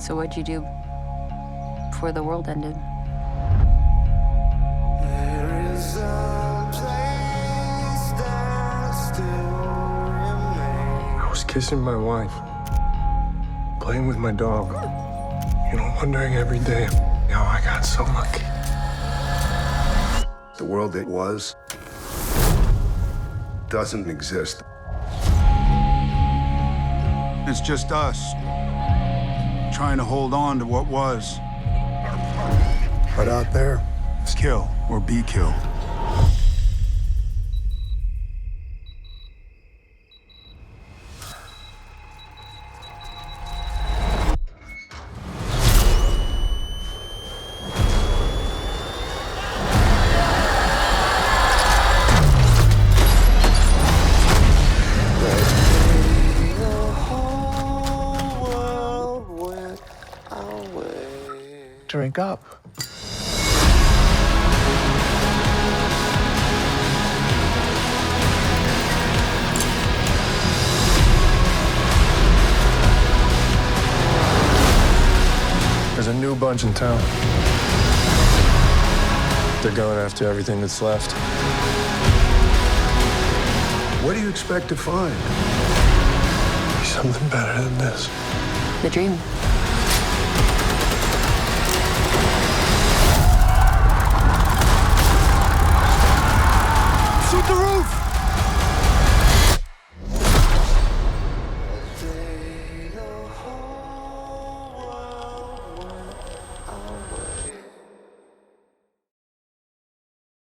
So what'd you do before the world ended? I was kissing my wife, playing with my dog, wondering every day how I got so lucky. The world that was doesn't exist. It's just us, trying to hold on to what was. But out there, It's kill or be killed. Drink up. There's a new bunch in town. They're going after everything that's left. what do you expect to find? Something better than this. The dream. Shoot the roof!